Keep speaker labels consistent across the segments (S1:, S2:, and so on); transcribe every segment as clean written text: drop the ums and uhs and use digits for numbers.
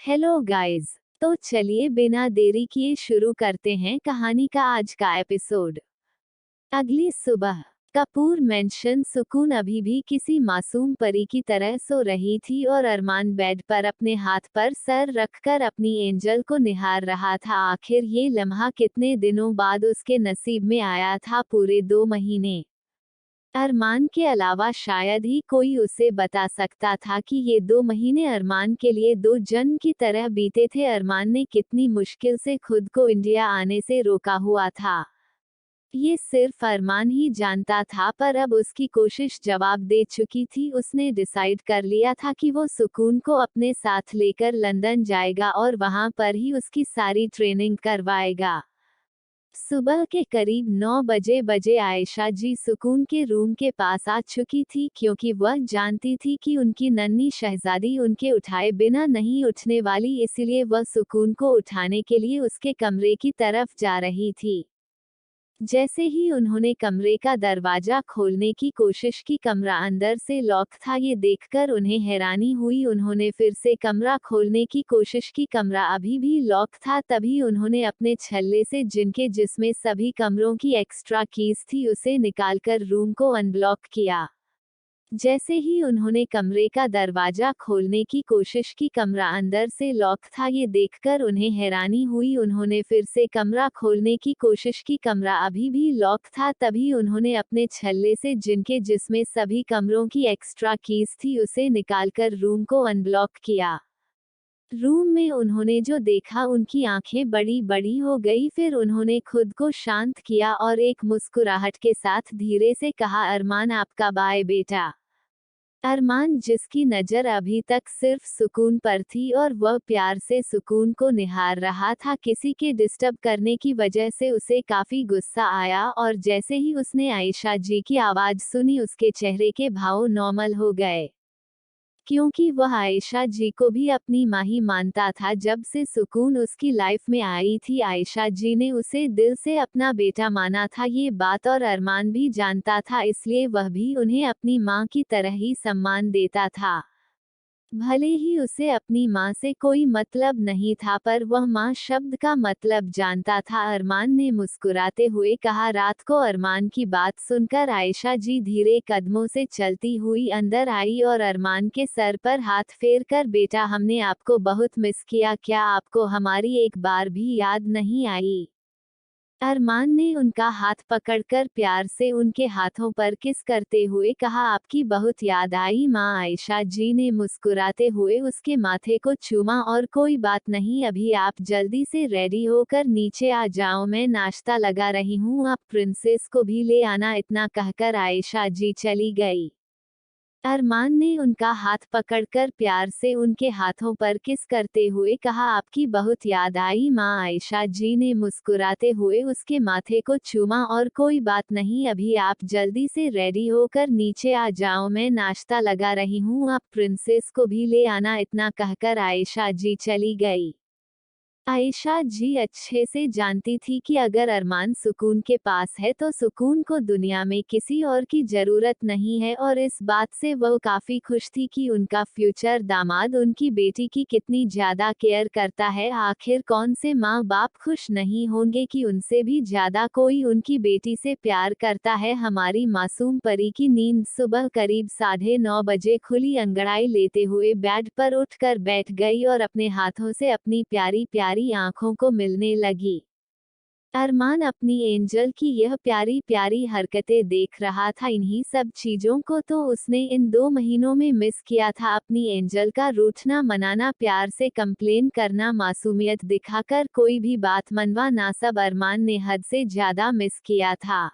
S1: Hello guys. तो चलिए बिना देरी किए शुरू करते हैं कहानी का आज का एपिसोड। अगली सुबह कपूर मेंशन सुकून अभी भी किसी मासूम परी की तरह सो रही थी और अरमान बेड पर अपने हाथ पर सर रखकर अपनी एंजल को निहार रहा था। आखिर ये लम्हा कितने दिनों बाद उसके नसीब में आया था, पूरे 2 महीने। अरमान के अलावा शायद ही कोई उसे बता सकता था कि ये 2 महीने अरमान के लिए 2 जन्म की तरह बीते थे। अरमान ने कितनी मुश्किल से खुद को इंडिया आने से रोका हुआ था, ये सिर्फ अरमान ही जानता था, पर अब उसकी कोशिश जवाब दे चुकी थी। उसने डिसाइड कर लिया था कि वो सुकून को अपने साथ लेकर लंदन जाएगा और वहां पर ही उसकी सारी ट्रेनिंग करवाएगा। सुबह के करीब 9 बजे आयशा जी सुकून के रूम के पास आ चुकी थी, क्योंकि वह जानती थी कि उनकी नन्ही शहजादी उनके उठाए बिना नहीं उठने वाली, इसलिए वह सुकून को उठाने के लिए उसके कमरे की तरफ जा रही थी। जैसे ही उन्होंने कमरे का दरवाजा खोलने की कोशिश की, कमरा अंदर से लॉक था। ये देखकर उन्हें हैरानी हुई। उन्होंने फिर से कमरा खोलने की कोशिश की, कमरा अभी भी लॉक था। तभी उन्होंने अपने छल्ले से, जिसमें सभी कमरों की एक्स्ट्रा कीज थी, उसे निकालकर रूम को अनब्लॉक किया। जैसे ही उन्होंने कमरे का दरवाजा खोलने की कोशिश की, कमरा अंदर से लॉक था। ये देखकर उन्हें हैरानी हुई। उन्होंने फिर से कमरा खोलने की कोशिश की, कमरा अभी भी लॉक था। तभी उन्होंने अपने छल्ले से, जिसमें सभी कमरों की एक्स्ट्रा कीज थी, उसे निकालकर रूम को अनब्लॉक किया। रूम में उन्होंने जो देखा, उनकी आंखें बड़ी बड़ी हो गई। फिर उन्होंने खुद को शांत किया और एक मुस्कुराहट के साथ धीरे से कहा, अरमान आपका बाय बेटा। अरमान, जिसकी नज़र अभी तक सिर्फ सुकून पर थी और वह प्यार से सुकून को निहार रहा था, किसी के डिस्टर्ब करने की वजह से उसे काफी गुस्सा आया, और जैसे ही उसने आयशा जी की आवाज सुनी, उसके चेहरे के भाव नॉर्मल हो गए। क्योंकि वह आयशा जी को भी अपनी माँ ही मानता था। जब से सुकून उसकी लाइफ में आई थी, आयशा जी ने उसे दिल से अपना बेटा माना था। ये बात और अरमान भी जानता था, इसलिए वह भी उन्हें अपनी माँ की तरह ही सम्मान देता था। भले ही उसे अपनी माँ से कोई मतलब नहीं था, पर वह माँ शब्द का मतलब जानता था। अरमान ने मुस्कुराते हुए कहा, रात को अरमान की बात सुनकर आयशा जी धीरे कदमों से चलती हुई अंदर आई और अरमान के सर पर हाथ फेर कर, बेटा हमने आपको बहुत मिस किया, क्या आपको हमारी एक बार भी याद नहीं आई? अरमान ने उनका हाथ पकड़कर प्यार से उनके हाथों पर किस करते हुए कहा, आपकी बहुत याद आई माँ। आयशा जी ने मुस्कुराते हुए उसके माथे को चूमा और कोई बात नहीं, अभी आप जल्दी से रेडी होकर नीचे आ जाओ, मैं नाश्ता लगा रही हूँ, आप प्रिंसेस को भी ले आना। इतना कहकर आयशा जी चली गई। अरमान ने उनका हाथ पकड़कर प्यार से उनके हाथों पर किस करते हुए कहा, आपकी बहुत याद आई माँ। आयशा जी ने मुस्कुराते हुए उसके माथे को चूमा और कोई बात नहीं, अभी आप जल्दी से रेडी होकर नीचे आ जाओ, मैं नाश्ता लगा रही हूँ, आप प्रिंसेस को भी ले आना। इतना कहकर आयशा जी चली गई। आयशा जी अच्छे से जानती थी कि अगर अरमान सुकून के पास है तो सुकून को दुनिया में किसी और की जरूरत नहीं है, और इस बात से वह काफी खुश थी कि उनका फ्यूचर दामाद उनकी बेटी की कितनी ज्यादा केयर करता है। आखिर कौन से माँ बाप खुश नहीं होंगे कि उनसे भी ज्यादा कोई उनकी बेटी से प्यार करता है। हमारी मासूम परी की नींद सुबह करीब 9:30 बजे खुली। अंगड़ाई लेते हुए बेड पर उठकर बैठ गई और अपने हाथों से अपनी प्यारी प्यारी आंखों को मिलने लगी। अरमान अपनी एंजल की यह प्यारी प्यारी हरकतें देख रहा था। इन्हीं सब चीजों को तो उसने इन 2 महीनों में मिस किया था। अपनी एंजल का रूठना मनाना, प्यार से कंप्लेन करना, मासूमियत दिखाकर कोई भी बात मनवाना, सब अरमान ने हद से ज्यादा मिस किया था।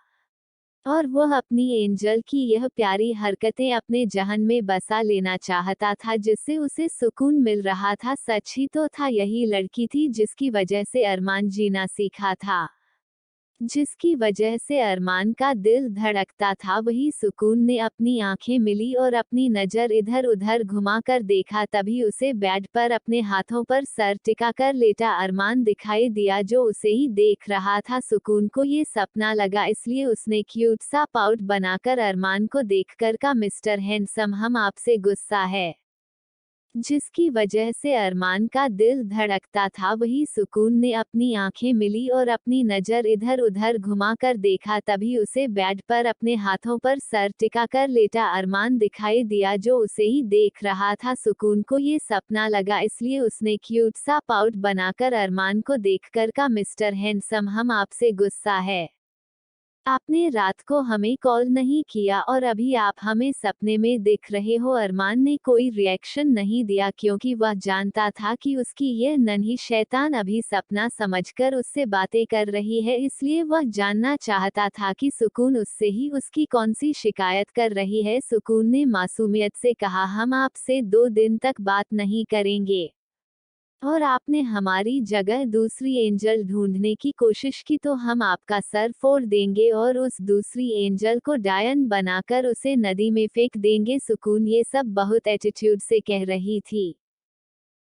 S1: और वह अपनी एंजल की यह प्यारी हरकतें अपने जहन में बसा लेना चाहता था, जिससे उसे सुकून मिल रहा था। सच ही तो था, यही लड़की थी जिसकी वजह से अरमान जीना सीखा था, जिसकी वजह से अरमान का दिल धड़कता था। वही सुकून ने अपनी आंखें मिली और अपनी नज़र इधर उधर घुमाकर देखा, तभी उसे बेड पर अपने हाथों पर सर टिकाकर लेटा अरमान दिखाई दिया, जो उसे ही देख रहा था। सुकून को ये सपना लगा, इसलिए उसने क्यूट सा पाउट बनाकर अरमान को देखकर कहा, मिस्टर हैंडसम, हम आपसे गुस्सा है। जिसकी वजह से अरमान का दिल धड़कता था। वही सुकून ने अपनी आंखें मिली और अपनी नज़र इधर उधर घुमाकर देखा, तभी उसे बेड पर अपने हाथों पर सर टिकाकर लेटा अरमान दिखाई दिया, जो उसे ही देख रहा था। सुकून को ये सपना लगा, इसलिए उसने क्यूट सा पाउट बनाकर अरमान को देखकर कहा, मिस्टर हैंडसम, हम आपसे गुस्सा है। आपने रात को हमें कॉल नहीं किया और अभी आप हमें सपने में दिख रहे हो। अरमान ने कोई रिएक्शन नहीं दिया, क्योंकि वह जानता था कि उसकी यह नन्ही शैतान अभी सपना समझकर उससे बातें कर रही है, इसलिए वह जानना चाहता था कि सुकून उससे ही उसकी कौन सी शिकायत कर रही है। सुकून ने मासूमियत से कहा, हम आपसे 2 दिन तक बात नहीं करेंगे। और आपने हमारी जगह दूसरी एंजल ढूंढने की कोशिश की तो हम आपका सर फोड़ देंगे और उस दूसरी एंजल को डायन बनाकर उसे नदी में फेंक देंगे। सुकून ये सब बहुत एटीट्यूड से कह रही थी।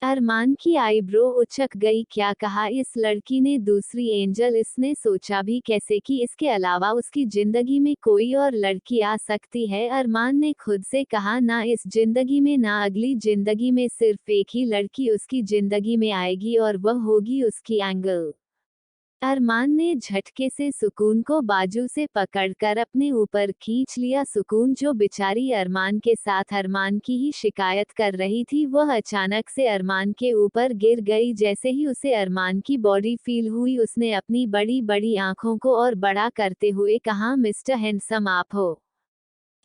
S1: अरमान की आईब्रो उचक गई। क्या कहा इस लड़की ने, दूसरी एंजल? इसने सोचा भी कैसे कि इसके अलावा उसकी जिंदगी में कोई और लड़की आ सकती है। अरमान ने खुद से कहा, ना इस जिंदगी में ना अगली जिंदगी में, सिर्फ एक ही लड़की उसकी जिंदगी में आएगी और वह होगी उसकी एंगल। अरमान ने झटके से सुकून को बाजू से पकड़कर अपने ऊपर खींच लिया। सुकून, जो बेचारी अरमान के साथ अरमान की ही शिकायत कर रही थी, वह अचानक से अरमान के ऊपर गिर गई। जैसे ही उसे अरमान की बॉडी फील हुई, उसने अपनी बड़ी बड़ी आंखों को और बड़ा करते हुए कहा, मिस्टर हैंडसम आप हो।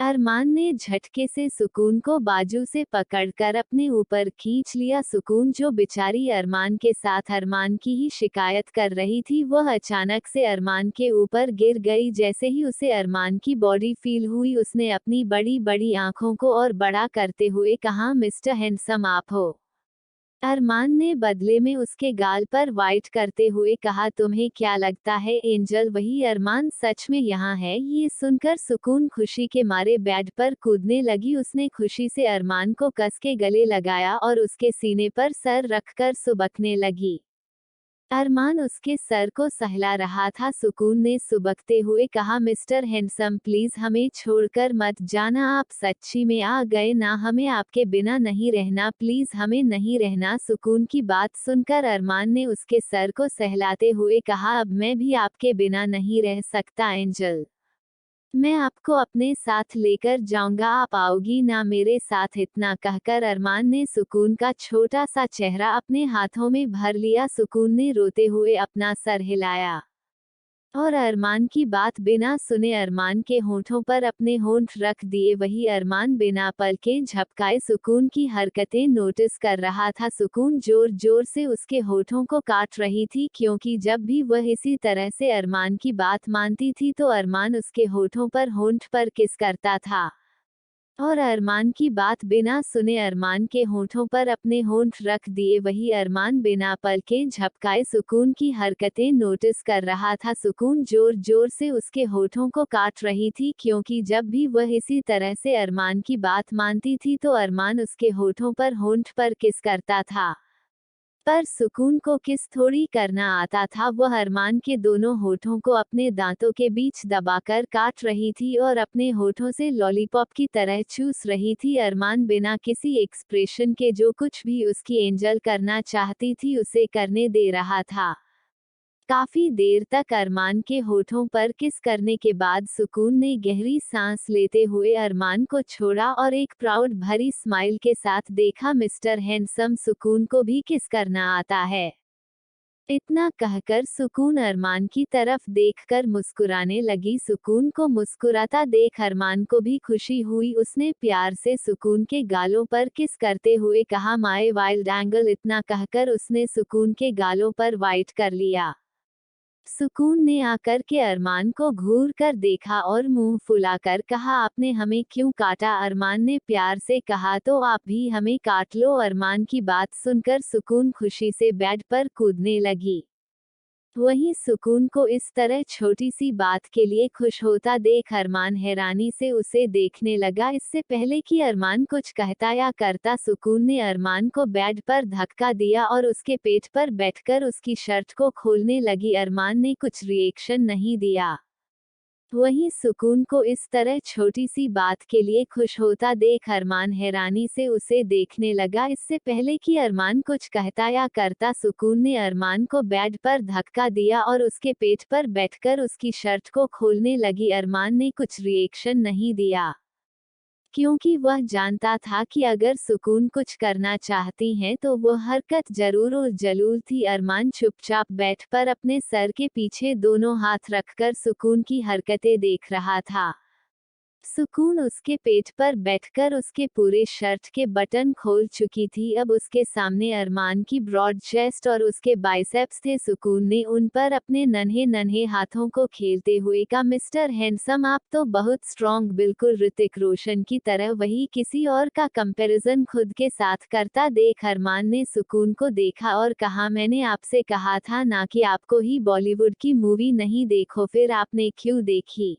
S1: अरमान ने झटके से सुकून को बाजू से पकड़कर अपने ऊपर खींच लिया। सुकून, जो बेचारी अरमान के साथ अरमान की ही शिकायत कर रही थी, वह अचानक से अरमान के ऊपर गिर गई। जैसे ही उसे अरमान की बॉडी फील हुई, उसने अपनी बड़ी बड़ी आंखों को और बड़ा करते हुए कहा, मिस्टर हैंडसम आप हो। अरमान ने बदले में उसके गाल पर वाइट करते हुए कहा, तुम्हें क्या लगता है एंजल वही अरमान सच में यहाँ है? ये सुनकर सुकून खुशी के मारे बेड पर कूदने लगी। उसने खुशी से अरमान को कस के गले लगाया और उसके सीने पर सर रखकर सुबकने लगी। अरमान उसके सर को सहला रहा था। सुकून ने सुबकते हुए कहा, मिस्टर हैंडसम प्लीज हमें छोड़कर मत जाना, आप सच्ची में आ गए ना, हमें आपके बिना नहीं रहना, प्लीज हमें नहीं रहना। सुकून की बात सुनकर अरमान ने उसके सर को सहलाते हुए कहा, अब मैं भी आपके बिना नहीं रह सकता एंजल, मैं आपको अपने साथ लेकर जाऊंगा, आप आओगी ना मेरे साथ? इतना कहकर अरमान ने सुकून का छोटा सा चेहरा अपने हाथों में भर लिया। सुकून ने रोते हुए अपना सर हिलाया और अरमान की बात बिना सुने अरमान के होंठों पर अपने होंठ रख दिए। वही अरमान बिना पलके झपकाए सुकून की हरकतें नोटिस कर रहा था। सुकून जोर जोर से उसके होठों को काट रही थी, क्योंकि जब भी वह इसी तरह से अरमान की बात मानती थी तो अरमान उसके होठों पर होंठ पर किस करता था। और अरमान की बात बिना सुने अरमान के होंठों पर अपने होंठ रख दिए। वही अरमान बिना पलके झपकाए सुकून की हरकतें नोटिस कर रहा था। सुकून जोर जोर से उसके होठों को काट रही थी, क्योंकि जब भी वह इसी तरह से अरमान की बात मानती थी तो अरमान उसके होठों पर होंठ पर किस करता था। पर सुकून को किस थोड़ी करना आता था। वह अरमान के दोनों होठों को अपने दांतों के बीच दबाकर काट रही थी और अपने होठों से लॉलीपॉप की तरह चूस रही थी। अरमान बिना किसी एक्सप्रेशन के जो कुछ भी उसकी एंजल करना चाहती थी उसे करने दे रहा था। काफी देर तक अरमान के होठों पर किस करने के बाद सुकून ने गहरी सांस लेते हुए अरमान को छोड़ा और एक प्राउड भरी स्माइल के साथ देखा, मिस्टर हैंडसम सुकून को भी किस करना आता है? इतना कहकर सुकून अरमान की तरफ देखकर मुस्कुराने लगी। सुकून को मुस्कुराता देख अरमान को भी खुशी हुई। उसने प्यार से सुकून के गालों पर किस करते हुए कहा, माय वाइल्ड एंगल। इतना कहकर उसने सुकून के गालों पर वाइट कर लिया। सुकून ने आकर के अरमान को घूर कर देखा और मुंह फुलाकर कहा, आपने हमें क्यों काटा? अरमान ने प्यार से कहा, तो आप भी हमें काट लो। अरमान की बात सुनकर सुकून खुशी से बेड पर कूदने लगी। वहीं सुकून को इस तरह छोटी सी बात के लिए खुश होता देख अरमान हैरानी से उसे देखने लगा। इससे पहले कि अरमान कुछ कहता या करता, सुकून ने अरमान को बेड पर धक्का दिया और उसके पेट पर बैठकर उसकी शर्ट को खोलने लगी। अरमान ने कुछ रिएक्शन नहीं दिया। वहीं सुकून को इस तरह छोटी सी बात के लिए खुश होता देख अरमान हैरानी से उसे देखने लगा। इससे पहले कि अरमान कुछ कहता या करता, सुकून ने अरमान को बेड पर धक्का दिया और उसके पेट पर बैठकर उसकी शर्ट को खोलने लगी। अरमान ने कुछ रिएक्शन नहीं दिया, क्योंकि वह जानता था कि अगर सुकून कुछ करना चाहती हैं तो वो हरकत जरूर और जरूर थी। अरमान चुपचाप बैठ पर अपने सर के पीछे दोनों हाथ रखकर सुकून की हरकतें देख रहा था। सुकून उसके पेट पर बैठकर उसके पूरे शर्ट के बटन खोल चुकी थी। अब उसके सामने अरमान की ब्रॉड चेस्ट और उसके बाइसेप्स थे। सुकून ने उन पर अपने नन्हे नन्हे हाथों को खेलते हुए कहा, मिस्टर हैंडसम, आप तो बहुत स्ट्रॉन्ग, बिल्कुल ऋतिक रोशन की तरह। वही किसी और का कंपैरिजन खुद के साथ करता देख अरमान ने सुकून को देखा और कहा, मैंने आपसे कहा था ना कि आपको ही बॉलीवुड की मूवी नहीं देखो, फिर आपने क्यों देखी?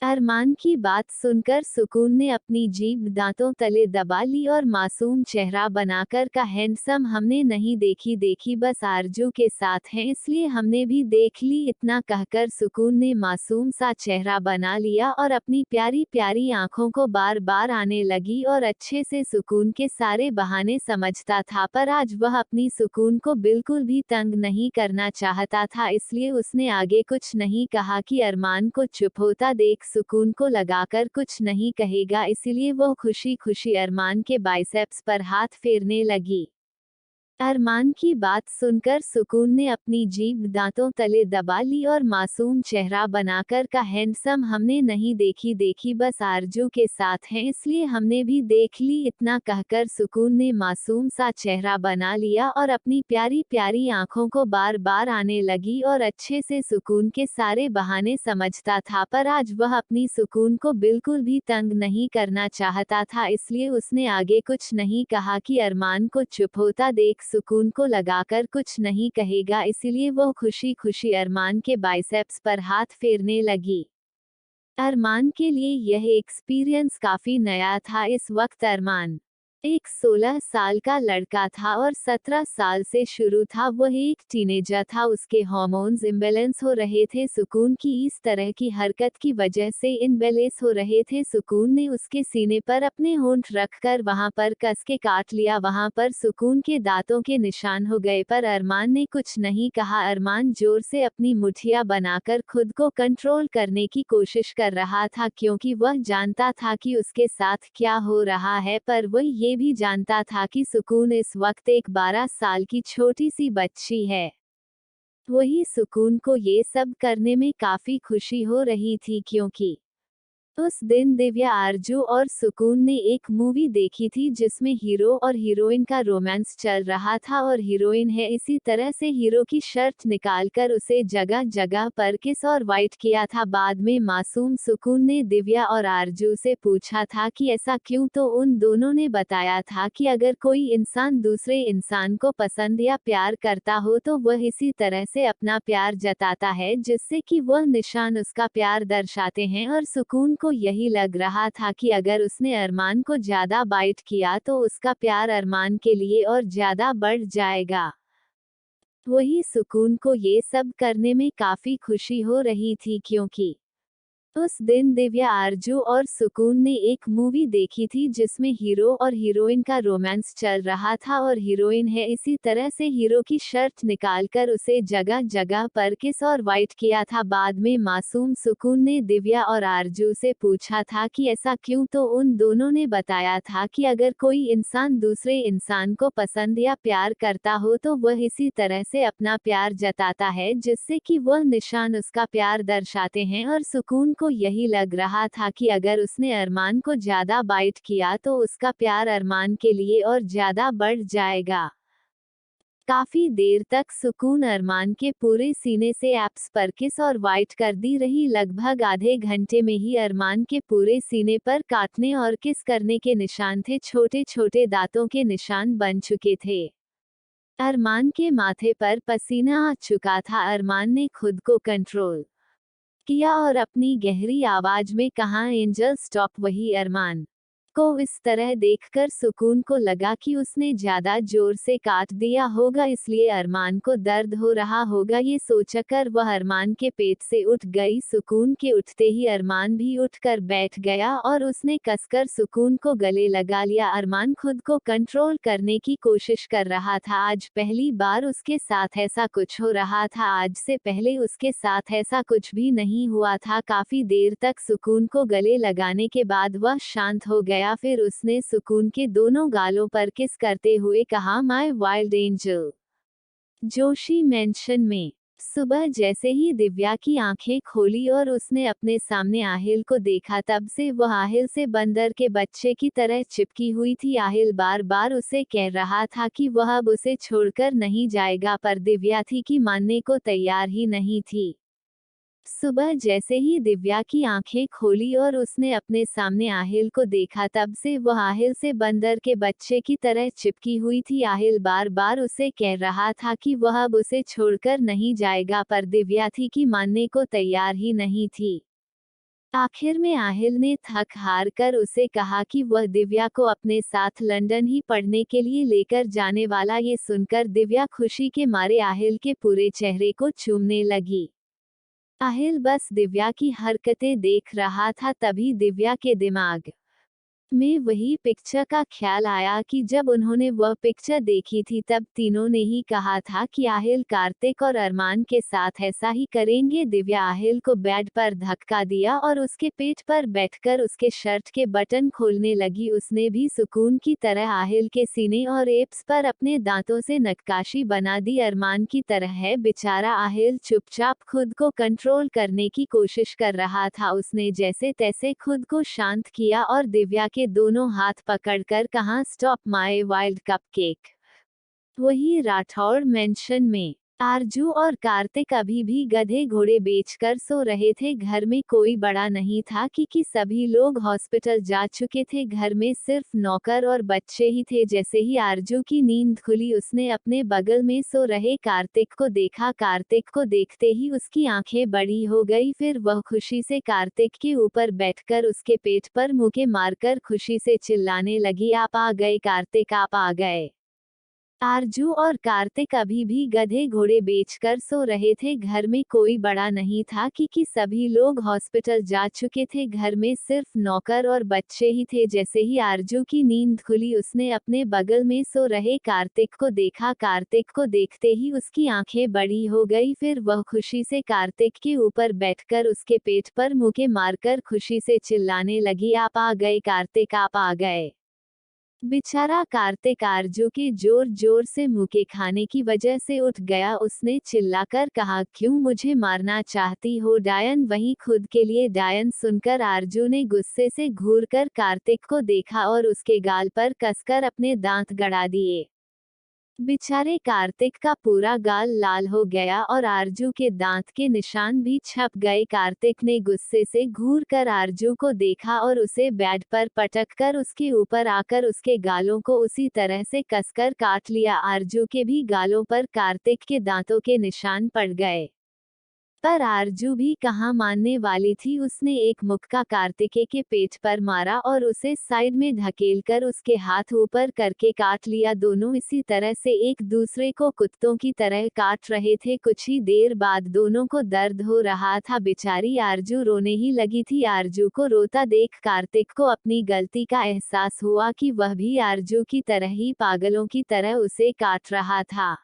S1: अरमान की बात सुनकर सुकून ने अपनी जीभ दांतों तले दबा ली और मासूम चेहरा बनाकर कहा, हैंडसम, हमने नहीं देखी, बस आरजू के साथ हैं इसलिए हमने भी देख ली। इतना कहकर सुकून ने मासूम सा चेहरा बना लिया और अपनी प्यारी प्यारी आंखों को बार बार आने लगी और अच्छे से सुकून के सारे बहाने समझता था, पर आज वह अपनी सुकून को बिल्कुल भी तंग नहीं करना चाहता था, इसलिए उसने आगे कुछ नहीं कहा कि अरमान को चुप होता देख सुकून को लगाकर कुछ नहीं कहेगा, इसीलिए वो खुशी खुशी अरमान के बाइसेप्स पर हाथ फेरने लगी। अरमान की बात सुनकर सुकून ने अपनी जीभ दांतों तले दबा ली और मासूम चेहरा बनाकर कहा, हैंडसम, हमने नहीं देखी, बस आरजू के साथ हैं इसलिए हमने भी देख ली। इतना कहकर सुकून ने मासूम सा चेहरा बना लिया और अपनी प्यारी प्यारी आंखों को बार बार आने लगी और अच्छे से सुकून के सारे बहाने समझता था, पर आज वह अपनी सुकून को बिल्कुल भी तंग नहीं करना चाहता था, इसलिए उसने आगे कुछ नहीं कहा कि अरमान को चुप होता देख सुकून को लगाकर कुछ नहीं कहेगा, इसीलिए वो खुशी खुशी अरमान के बाइसेप्स पर हाथ फेरने लगी। अरमान के लिए यह एक्सपीरियंस काफी नया था। इस वक्त अरमान एक 16 साल का लड़का था और 17 साल से शुरू था वह एक टीनेजर था। उसके हार्मोन्स इम्बैलेंस हो रहे थे। सुकून की इस तरह की हरकत की वजह से इम्बैलेंस हो रहे थे। सुकून ने उसके सीने पर अपने होंठ रखकर वहां पर कस के काट लिया। वहां पर सुकून के दांतों के निशान हो गए, पर अरमान ने कुछ नहीं कहा। अरमान जोर से अपनी मुठ्ठियां बनाकर खुद को कंट्रोल करने की कोशिश कर रहा था, क्योंकि वह जानता था कि उसके साथ क्या हो रहा है, पर वह ये भी जानता था कि सुकून इस वक्त एक 12 साल की छोटी सी बच्ची है। वही सुकून को ये सब करने में काफी खुशी हो रही थी, क्योंकि उस दिन दिव्या, आरजू और सुकून ने एक मूवी देखी थी जिसमें हीरो और हीरोइन का रोमांस चल रहा था और हीरोइन है इसी तरह से हीरो की शर्ट निकालकर उसे जगह जगह पर किस और वाइट किया था। बाद में मासूम सुकून ने दिव्या और आरजू से पूछा था कि ऐसा क्यों, तो उन दोनों ने बताया था कि अगर कोई इंसान दूसरे इंसान को पसंद या प्यार करता हो तो वह इसी तरह से अपना प्यार जताता है, जिससे कि वह निशान उसका प्यार दर्शाते हैं। और सुकून को यही लग रहा था कि अगर उसने अरमान को ज्यादा बाइट किया तो उसका प्यार अरमान के लिए और ज्यादा बढ़ जाएगा। वही सुकून को ये सब करने में काफी खुशी हो रही थी, क्योंकि उस दिन दिव्या, आरजू और सुकून ने एक मूवी देखी थी जिसमें हीरो और हीरोइन का रोमांस चल रहा था और हीरोइन है इसी तरह से हीरो की शर्ट निकालकर उसे जगह जगह पर किस और वाइट किया था। बाद में मासूम सुकून ने दिव्या और आरजू से पूछा था कि ऐसा क्यों, तो उन दोनों ने बताया था कि अगर कोई इंसान दूसरे इंसान को पसंद या प्यार करता हो तो वह इसी तरह से अपना प्यार जताता है, जिससे कि वह निशान उसका प्यार दर्शाते हैं। और सुकून को यही लग रहा था कि अगर उसने अरमान को ज्यादा बाइट किया तो उसका प्यार अरमान के लिए और ज्यादा बढ़ जाएगा। काफी देर तक सुकून अरमान के पूरे सीने से एप्स पर किस और वाइट कर दी रही। लगभग आधे घंटे में ही अरमान के पूरे सीने पर काटने और किस करने के निशान थे, छोटे छोटे दांतों के निशान बन चुके थे। अरमान के माथे पर पसीना आ चुका था। अरमान ने खुद को कंट्रोल किया और अपनी गहरी आवाज में कहा, एंजल स्टॉप। वही अरमान को इस तरह देखकर सुकून को लगा कि उसने ज्यादा जोर से काट दिया होगा, इसलिए अरमान को दर्द हो रहा होगा। ये सोचकर वह अरमान के पेट से उठ गई। सुकून के उठते ही अरमान भी उठकर बैठ गया और उसने कसकर सुकून को गले लगा लिया। अरमान खुद को कंट्रोल करने की कोशिश कर रहा था। आज पहली बार उसके साथ ऐसा कुछ हो रहा था। आज से पहले उसके साथ ऐसा कुछ भी नहीं हुआ था। काफी देर तक सुकून को गले लगाने के बाद वह शांत हो गया। फिर उसने सुकून के दोनों गालों पर किस करते हुए कहा, my wild angel. Joshi mention में सुबह जैसे ही दिव्या की आंखें खोली और उसने अपने सामने आहिल को देखा, तब से वह आहिल से बंदर के बच्चे की तरह चिपकी हुई थी। आहिल बार बार उसे कह रहा था कि वह अब उसे छोड़कर नहीं जाएगा, पर दिव्या थी कि मानने को तैयार ही नहीं थी। सुबह जैसे ही दिव्या की आंखें खोली और उसने अपने सामने आहिल को देखा, तब से वह आहिल से बंदर के बच्चे की तरह चिपकी हुई थी। आहिल बार बार उसे कह रहा था कि वह अब उसे छोड़कर नहीं जाएगा, पर दिव्या थी कि मानने को तैयार ही नहीं थी। आखिर में आहिल ने थक हार कर उसे कहा कि वह दिव्या को अपने साथ लंदन ही पढ़ने के लिए लेकर जाने वाला। ये सुनकर दिव्या खुशी के मारे आहिल के पूरे चेहरे को चूमने लगी। आहिल बस दिव्या की हरकतें देख रहा था। तभी दिव्या के दिमाग में वही पिक्चर का ख्याल आया कि जब उन्होंने वह पिक्चर देखी थी, तब तीनों ने ही कहा था कि आहिल कार्तिक और अरमान के साथ ऐसा ही करेंगे। दिव्या आहिल को बेड पर धक्का दिया और उसके पेट पर बैठकर उसके शर्ट के बटन खोलने लगी। उसने भी सुकून की तरह आहिल के सीने और एप्स पर अपने दांतों से नक्काशी बना दी। अरमान की तरह है बेचारा। आहिल चुपचाप खुद को कंट्रोल करने की कोशिश कर रहा था। उसने जैसे तैसे खुद को शांत किया और दिव्या के दोनों हाथ पकड़कर कहा, स्टॉप माय वाइल्ड कपकेक। वही राठौड़ मेंशन में आरजू और कार्तिक अभी भी गधे घोड़े बेचकर सो रहे थे। घर में कोई बड़ा नहीं था क्योंकि सभी लोग हॉस्पिटल जा चुके थे। घर में सिर्फ नौकर और बच्चे ही थे। जैसे ही आरजू की नींद खुली, उसने अपने बगल में सो रहे कार्तिक को देखा। कार्तिक को देखते ही उसकी आंखें बड़ी हो गई। फिर वह खुशी से कार्तिक के ऊपर बैठकर उसके पेट पर मुक्के मारकर खुशी से चिल्लाने लगी, आप आ गए कार्तिक, आप आ गए। आरजू और कार्तिक अभी भी गधे घोड़े बेचकर सो रहे थे। घर में कोई बड़ा नहीं था क्योंकि सभी लोग हॉस्पिटल जा चुके थे। घर में सिर्फ नौकर और बच्चे ही थे। जैसे ही आरजू की नींद खुली, उसने अपने बगल में सो रहे कार्तिक को देखा। कार्तिक को देखते ही उसकी आंखें बड़ी हो गई। फिर वह खुशी से कार्तिक के ऊपर बैठकर उसके पेट पर मुक्के मारकर खुशी से चिल्लाने लगी, आप आ गए कार्तिक, आप आ गए। बेचारा कार्तिक आरजू के जोर जोर से मुक्के खाने की वजह से उठ गया। उसने चिल्लाकर कहा, क्यों मुझे मारना चाहती हो डायन? वहीं खुद के लिए डायन सुनकर आरजू ने गुस्से से घूरकर कार्तिक को देखा और उसके गाल पर कसकर अपने दांत गड़ा दिए। बेचारे कार्तिक का पूरा गाल लाल हो गया और आरजू के दांत के निशान भी छप गए। कार्तिक ने गुस्से से घूर कर आरजू को देखा और उसे बेड पर पटक कर उसके ऊपर आकर उसके गालों को उसी तरह से कसकर काट लिया। आरजू के भी गालों पर कार्तिक के दांतों के निशान पड़ गए, पर आरजू भी कहाँ मानने वाली थी। उसने एक मुक्का कार्तिके के पेट पर मारा और उसे साइड में धकेलकर उसके हाथ ऊपर करके काट लिया। दोनों इसी तरह से एक दूसरे को कुत्तों की तरह काट रहे थे। कुछ ही देर बाद दोनों को दर्द हो रहा था। बेचारी आरजू रोने ही लगी थी। आरजू को रोता देख कार्तिक को अपनी गलती का एहसास हुआ कि वह भी आरजू की तरह ही पागलों की तरह उसे काट रहा था।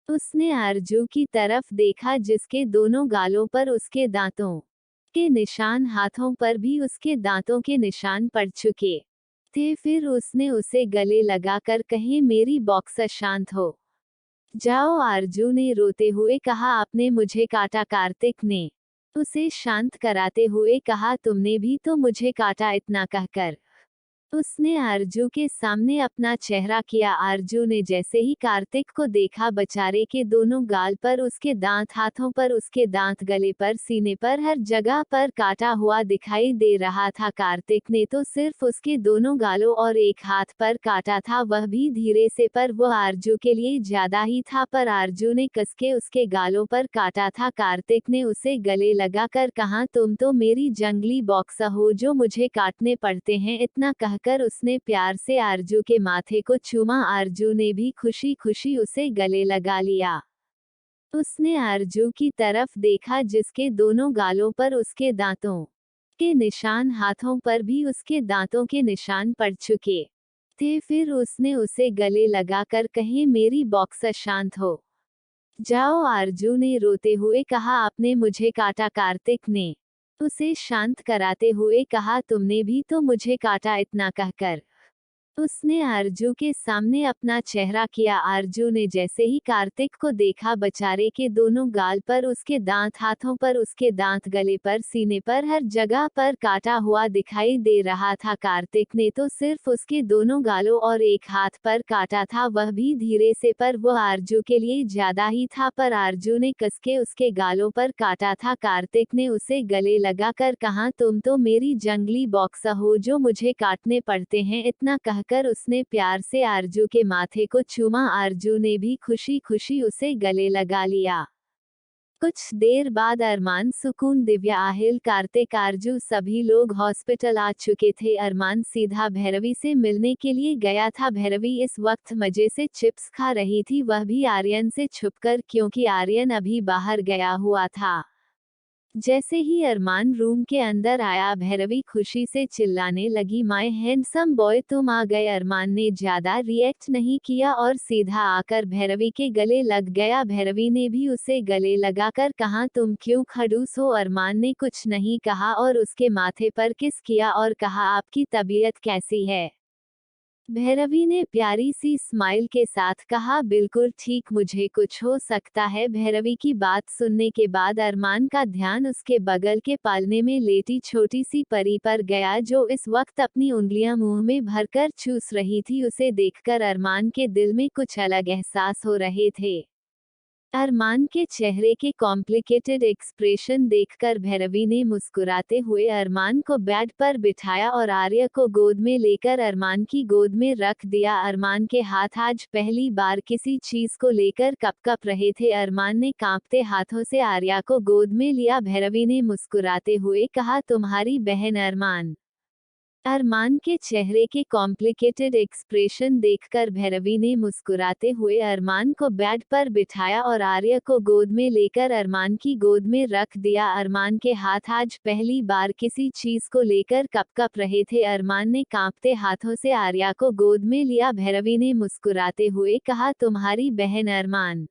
S1: उसने आरजू की तरफ देखा जिसके दोनों गालों पर उसके दांतों के निशान, हाथों पर भी उसके दांतों के निशान पड़ चुके थे। फिर उसने उसे गले लगाकर कहे, मेरी बॉक्सर शांत हो जाओ। आरजू ने रोते हुए कहा, आपने मुझे काटा। कार्तिक ने उसे शांत कराते हुए कहा, तुमने भी तो मुझे काटा। इतना कहकर उसने आरजू के सामने अपना चेहरा किया। आरजू ने जैसे ही कार्तिक को देखा, बेचारे के दोनों गाल पर उसके दांत, हाथों पर उसके दांत, गले पर, सीने पर, हर जगह पर काटा हुआ दिखाई दे रहा था। कार्तिक ने तो सिर्फ उसके दोनों गालों और एक हाथ पर काटा था, वह भी धीरे से, पर वह आरजू के लिए ज्यादा ही था। पर आरजू ने कसके उसके गालों पर काटा था। कार्तिक ने उसे गले लगाकर कहा, तुम तो मेरी जंगली बॉक्सर हो जो मुझे काटने पड़ते हैं। इतना कह कहकर उसने प्यार से आरजू के माथे को चूमा। आरजू ने भी खुशी खुशी उसे गले लगा लिया। उसने आरजू की तरफ देखा जिसके दोनों गालों पर उसके दांतों के निशान, हाथों पर भी उसके दांतों के निशान पड़ चुके थे। फिर उसने उसे गले लगाकर कहे, मेरी बॉक्सर शांत हो जाओ। आरजू ने रोते हुए कहा, आपने मुझे काटा। कार्तिक ने उसे शांत कराते हुए कहा, तुमने भी तो मुझे काटा। इतना कहकर उसने आरजू के सामने अपना चेहरा किया। आरजू ने जैसे ही कार्तिक को देखा, बेचारे के दोनों गाल पर उसके दांत, हाथों पर उसके दांत, गले पर, सीने पर, हर जगह पर काटा हुआ दिखाई दे रहा था। कार्तिक ने तो सिर्फ उसके दोनों गालों और एक हाथ पर काटा था, वह भी धीरे से, पर वह आरजू के लिए ज्यादा ही था। पर आरजू ने कसके उसके गालों पर काटा था। कार्तिक ने उसे गले लगाकर कहा, तुम तो मेरी जंगली बॉक्सर हो जो मुझे काटने पड़ते हैं। इतना कहकर उसने प्यार से आरजू के माथे को चूमा। आरजू ने भी खुशी खुशी उसे गले लगा लिया। कुछ देर बाद अरमान, सुकून, दिव्या, आहिल, कार्तिक, आरजू सभी लोग हॉस्पिटल आ चुके थे। अरमान सीधा भैरवी से मिलने के लिए गया था। भैरवी इस वक्त मजे से चिप्स खा रही थी, वह भी आर्यन से छुपकर, क्योंकि आर्यन अभी बाहर गया हुआ था। जैसे ही अरमान रूम के अंदर आया, भैरवी खुशी से चिल्लाने लगी, माय हैंडसम बॉय तुम आ गए। अरमान ने ज्यादा रिएक्ट नहीं किया और सीधा आकर भैरवी के गले लग गया। भैरवी ने भी उसे गले लगाकर कहा, तुम क्यों खड़ूस हो। अरमान ने कुछ नहीं कहा और उसके माथे पर किस किया और कहा, आपकी तबीयत कैसी है। भैरवी ने प्यारी सी स्माइल के साथ कहा, बिल्कुल ठीक, मुझे कुछ हो सकता है। भैरवी की बात सुनने के बाद अरमान का ध्यान उसके बगल के पालने में लेटी छोटी सी परी पर गया, जो इस वक्त अपनी उंगलियां मुंह में भरकर चूस रही थी। उसे देखकर अरमान के दिल में कुछ अलग एहसास हो रहे थे। अरमान के चेहरे के कॉम्प्लिकेटेड एक्सप्रेशन देखकर भैरवी ने मुस्कुराते हुए अरमान को बेड पर बिठाया और आर्य को गोद में लेकर अरमान की गोद में रख दिया। अरमान के हाथ आज पहली बार किसी चीज को लेकर कँप रहे थे। अरमान ने कांपते हाथों से आर्या को गोद में लिया। भैरवी ने मुस्कुराते हुए कहा, तुम्हारी बहन अरमान। अरमान के चेहरे के कॉम्प्लिकेटेड एक्सप्रेशन देखकर भैरवी ने मुस्कुराते हुए अरमान को बेड पर बिठाया और आर्य को गोद में लेकर अरमान की गोद में रख दिया। अरमान के हाथ आज पहली बार किसी चीज को लेकर कँप रहे थे। अरमान ने कांपते हाथों से आर्या को गोद में लिया। भैरवी ने मुस्कुराते हुए कहा, तुम्हारी बहन अरमान।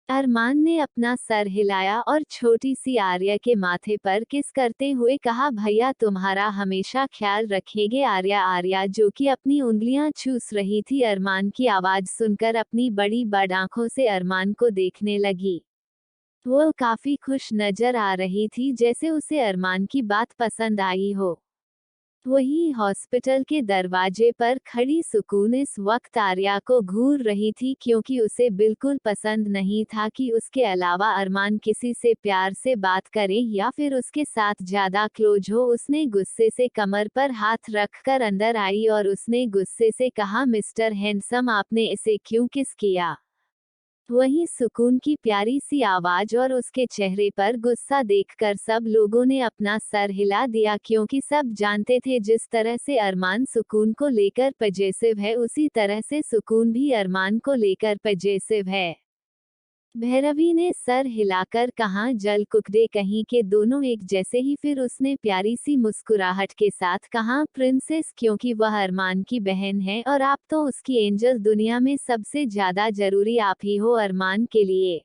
S1: अरमान ने अपना सर हिलाया और छोटी सी आर्या के माथे पर किस करते हुए कहा, भैया तुम्हारा हमेशा ख्याल रखेंगे। आर्या जो कि अपनी उंगलियां चूस रही थी, अरमान की आवाज सुनकर अपनी बड़ी बड़ी आंखों से अरमान को देखने लगी। वो काफी खुश नजर आ रही थी, जैसे उसे अरमान की बात पसंद आई हो। वही हॉस्पिटल के दरवाजे पर खड़ी सुकून इस वक्त आर्या को घूर रही थी, क्योंकि उसे बिल्कुल पसंद नहीं था कि उसके अलावा अरमान किसी से प्यार से बात करे या फिर उसके साथ ज्यादा क्लोज हो। उसने गुस्से से कमर पर हाथ रखकर अंदर आई और उसने गुस्से से कहा, मिस्टर हैंडसम आपने इसे क्यों किस किया। वहीं सुकून की प्यारी सी आवाज और उसके चेहरे पर गुस्सा देखकर सब लोगों ने अपना सर हिला दिया, क्योंकि सब जानते थे जिस तरह से अरमान सुकून को लेकर पजेसिव है, उसी तरह से सुकून भी अरमान को लेकर पजेसिव है। भैरवी ने सर हिलाकर कहा, जल कुकड़े कहीं के दोनों एक जैसे ही। फिर उसने प्यारी सी मुस्कुराहट के साथ कहा, प्रिंसेस, क्योंकि वह अरमान की बहन है और आप तो उसकी एंजल, दुनिया में सबसे ज्यादा जरूरी आप ही हो अरमान के लिए।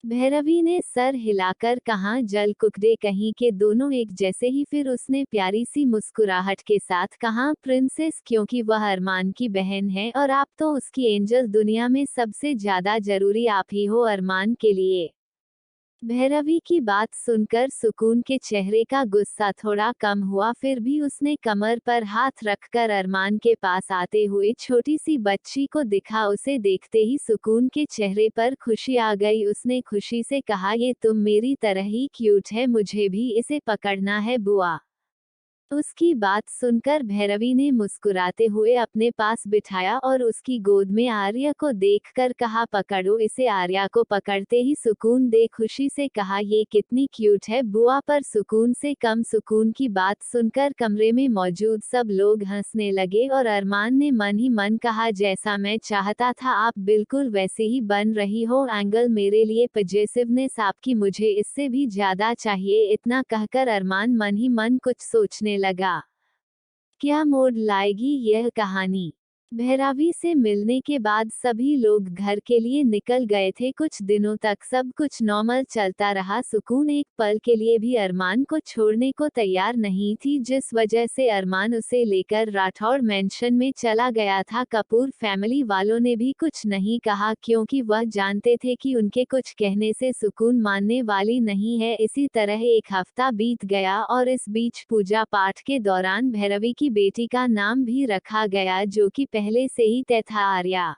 S1: भैरवी ने सर हिलाकर कहा, जल कुकड़े कहीं के दोनों एक जैसे ही। फिर उसने प्यारी सी मुस्कुराहट के साथ कहा, प्रिंसेस, क्योंकि वह अरमान की बहन है और आप तो उसकी एंजल, दुनिया में सबसे ज्यादा जरूरी आप ही हो अरमान के लिए। भैरवी की बात सुनकर सुकून के चेहरे का गुस्सा थोड़ा कम हुआ, फिर भी उसने कमर पर हाथ रखकर अरमान के पास आते हुए छोटी सी बच्ची को दिखा। उसे देखते ही सुकून के चेहरे पर खुशी आ गई। उसने खुशी से कहा, ये तुम मेरी तरह ही क्यूट है, मुझे भी इसे पकड़ना है बुआ। उसकी बात सुनकर भैरवी ने मुस्कुराते हुए अपने पास बिठाया और उसकी गोद में आर्या को देखकर कहा, पकड़ो इसे। आर्या को पकड़ते ही सुकून दे खुशी से कहा, ये कितनी क्यूट है बुआ। पर सुकून से कम सुकून की बात सुनकर कमरे में मौजूद सब लोग हंसने लगे और अरमान ने मन ही मन कहा, जैसा मैं चाहता था आप बिल्कुल वैसे ही बन रही हो। एंगल मेरे लिए पजेसिवनेस आपकी मुझे इससे भी ज्यादा चाहिए। इतना कहकर अरमान मन ही मन कुछ सोचने लगा। क्या मोड़ लाएगी यह कहानी। भैरवी से मिलने के बाद सभी लोग घर के लिए निकल गए थे। कुछ दिनों तक सब कुछ नॉर्मल चलता रहा। सुकून एक पल के लिए भी अरमान को छोड़ने को तैयार नहीं थी, जिस वजह से अरमान उसे लेकर राठौड़ मेंशन में चला गया था। कपूर फैमिली वालों ने भी कुछ नहीं कहा, क्योंकि वह जानते थे कि उनके कुछ कहने से सुकून मानने वाली नहीं है। इसी तरह एक हफ्ता बीत गया और इस बीच पूजा पाठ के दौरान भैरवी की बेटी का नाम भी रखा गया, जो कि पहले से ही तय था, आर्या।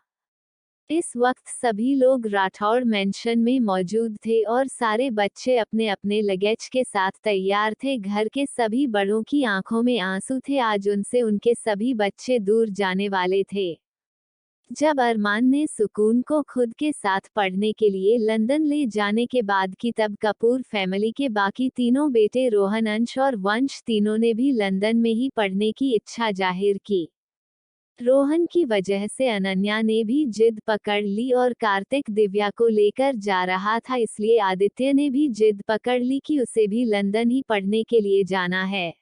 S1: इस वक्त सभी लोग राठौड़ मेंशन में मौजूद थे और सारे बच्चे अपने अपने लगेज के साथ तैयार थे। घर के सभी बड़ों की आंखों में आंसू थे। आज उनसे उनके सभी बच्चे दूर जाने वाले थे। जब अरमान ने सुकून को खुद के साथ पढ़ने के लिए लंदन ले जाने के बाद की, तब कपूर फैमिली के बाकी तीनों बेटे रोहन, अंश और वंश तीनों ने भी लंदन में ही पढ़ने की इच्छा जाहिर की। रोहन की वजह से अनन्या ने भी जिद पकड़ ली और कार्तिक दिव्या को लेकर जा रहा था, इसलिए आदित्य ने भी जिद पकड़ ली कि उसे भी लंदन ही पढ़ने के लिए जाना है।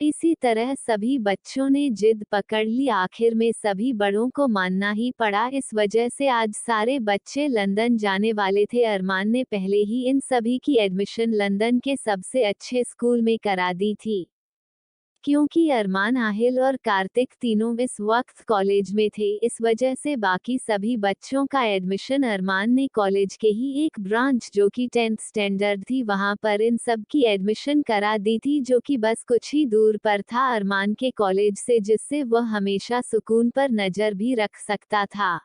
S1: इसी तरह सभी बच्चों ने जिद पकड़ ली। आखिर में सभी बड़ों को मानना ही पड़ा। इस वजह से आज सारे बच्चे लंदन जाने वाले थे। अरमान ने पहले ही इन सभी की एडमिशन लंदन के सबसे अच्छे स्कूल में करा दी थी। क्योंकि अरमान, आहिल और कार्तिक तीनों इस वक्त कॉलेज में थे, इस वजह से बाकी सभी बच्चों का एडमिशन अरमान ने कॉलेज के ही एक ब्रांच, जो कि 10th स्टैंडर्ड थी, वहां पर इन सब की एडमिशन करा दी थी, जो कि बस कुछ ही दूर पर था अरमान के कॉलेज से, जिससे वह हमेशा सुकून पर नजर भी रख सकता था।